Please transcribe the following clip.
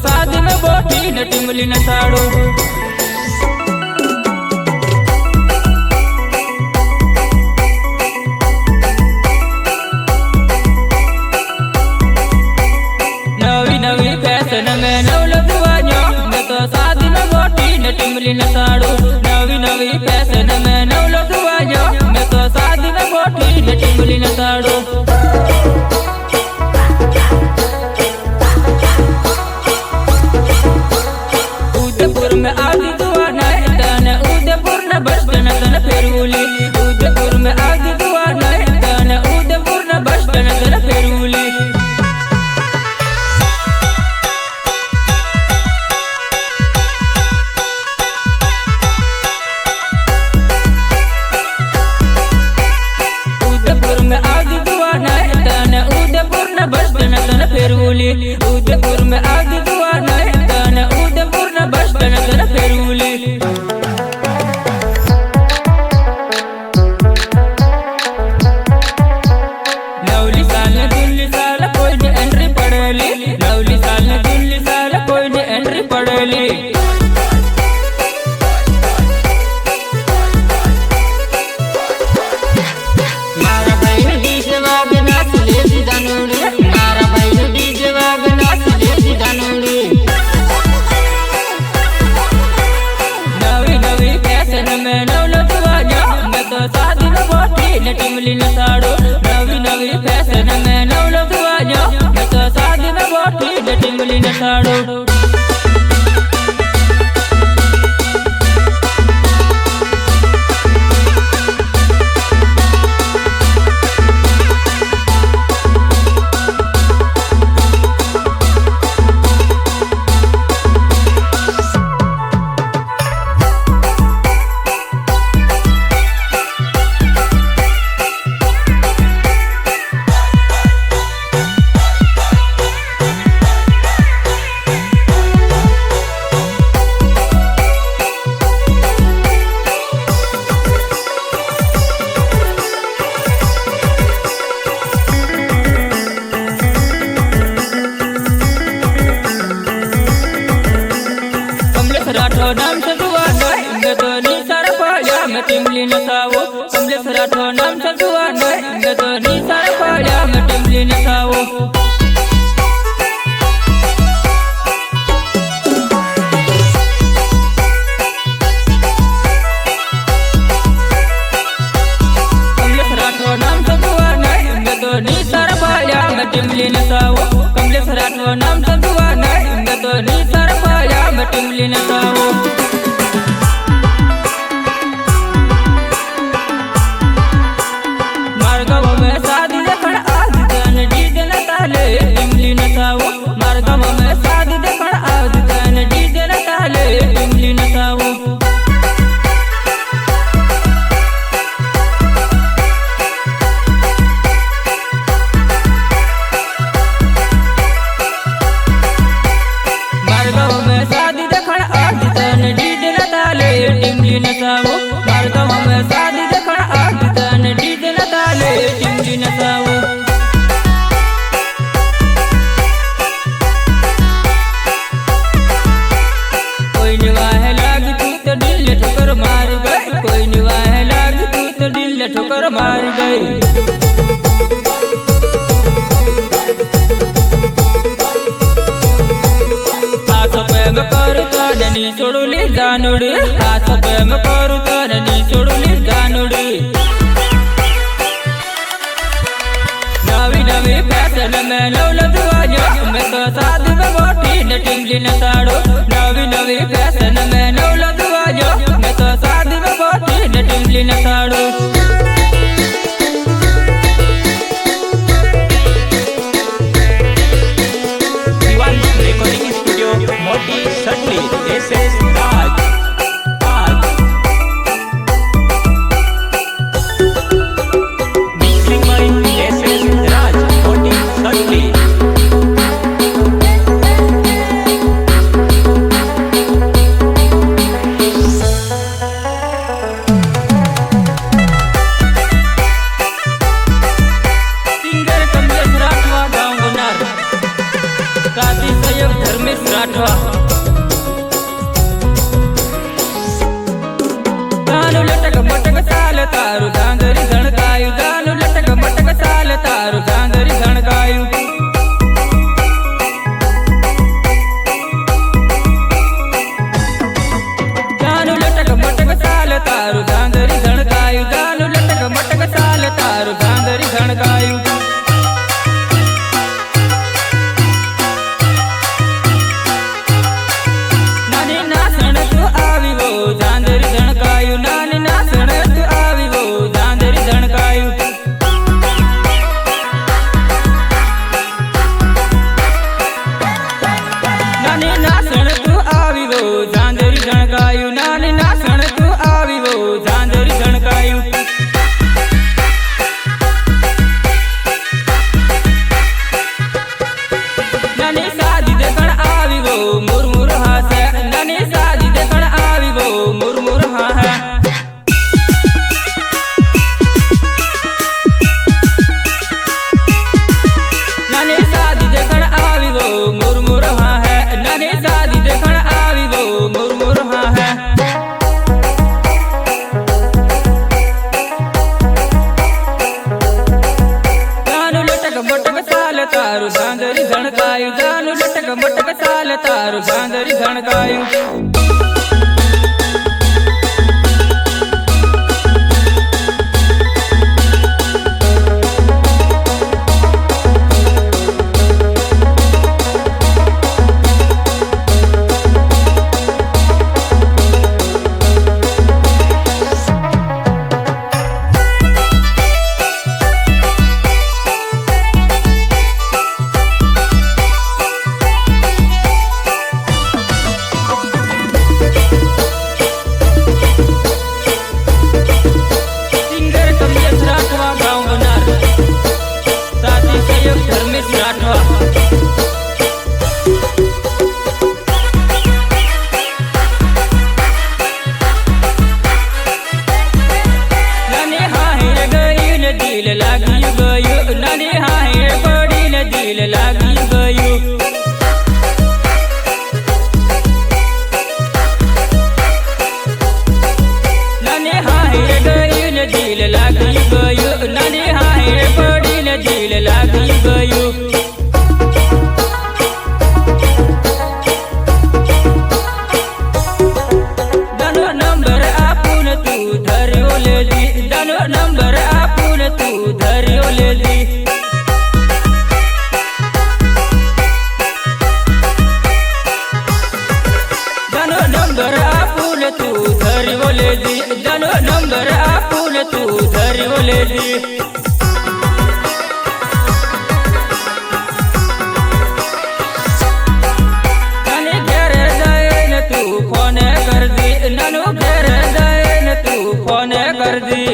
साध में बोटी न टिमली न साड़ो नवी नवी फैशन में नवलखवायो मैं तो साध में बोटी न टिमली न साड़ो नवी नवी फैशन में नवलखवायो मैं तो साध में बोटी न टिमली न साड़ो उदयपुर में आदि दुआ नहीं तने उदयपुर न बस तन तन फेरूली उदयपुर में आदि दुआ नहीं तने उदयपुर न बस तन तन फेरूली उदयपुर में आदि दुआ नहीं तने उदयपुर न बस तन तन फेरूली उदयपुर में आदि दुआ नहीं तने उदयपुर न बस तन तन फेरूली लवली साल दिल्ली साल कोई ने एंट्री पड़ेली लवली साल दिल्ली साल कोई ने एंट्री पड़ेली मारा भाई डीजे वागना ले दी दानुड़ी मारा भाई डीजे वागना ले दी दानुड़ी नवी नवी फैशन में नवलखवायो मैं तो शादी में बोटी न टिमली न साड़ो नवी नवी फैशन में नवलखवायो मैं तो शादी में बोटी न टिमली न साड़ो राठो नाम से दुआ नहीं मैं तो नी सारा पाया मैं टिमली न सावो कमलेश राठो नाम से दुआ नहीं मैं तो नी सारा पाया मैं टिमली न सावो कमलेश राठो नाम से दुआ नहीं मैं तो नी सारा पाया मैं टिमली न सावो कमलेश राठो नाम से दुआ नहीं मैं तो नी सारा पाया मैं टिमली न सावो मारगाव में शादी देखण आदि तन डीजे न ताले टिमली न सावो मारगाव में शादी देखण आदि तन डीजे न ताले टिमली न सावो मारगाव में शादी देखण आदि तन डीजे न ताले टिमली न सावो मारगाव में शादी देखण आदि तन डीजे न ताले टिमली न सावो कोई निवाह लाग तू तो दिल ठोकर मार गई कोई निवाह लाग तू तो दिल ठोकर मार गई प्रेम करू तनी सोडुली जानुडी हाथ प्रेम करू तनी सोडुली जानुडी नवी नवी फैशन में नवलखवायो मैं तो शादी में बोटी न टिमली न साड़ो नवी नवी फैशन में नवलखवायो मैं तो शादी में बोटी न टिमली न साड़ो recording studio Moti Satli SS Raj mixing by SS Raj Moti Satli Rathwa दानु लटक मटक साल तारू डांगरी धणकायु दानु लटक मटक साल तारू डांगरी धणकायु दानु लटक मटक साल तारू डांगरी धणकायु दानु लटक मटक साल तारू डांगरी धणकायु नानी नासण तू आवी वो डांगरी धणकायु नानी नासण तू आवी वो डांगरी धणकायु नानी नासण तू आवी वो डांगरी धणकायु नानी नासण तू आवी वो डांगरी धणकायु नानी सादी देखण आवी वो मुरमुर हासे नानी सादी देखण आवी वो मुरमुर हासे नानी सादी देखण आवी वो मुरमुर हासे नानी सादी देखण आवी वो मुरमुर हासे दानु लटक मटक साल तारू डांगरी धणकायु दानु लटक मटक साल तारू डांगरी धणकायु सिंगर कमलेश राठवा गाँव बनार साथी सहयोग धर्मेश राठवा नानी हाहिर गई न दिल लागी गयो नानी हाहिर पड़ी न दिल लागी गयो नानी हाहिर गई न दिल लागी गयो नानी हाहिर पड़ी न दिल लागी गयो दानो नंबर आपुन तू धर्यो ले ली दानो नंबर आपुन तू धर्यो ले ली दानो नंबर आपुन तू धर्यो ले ली दानो नंबर आपुन तू धर्यो ले ली नानी घर जाए न तू फोन कर दी नानो घर जाए न तू फोन कर दी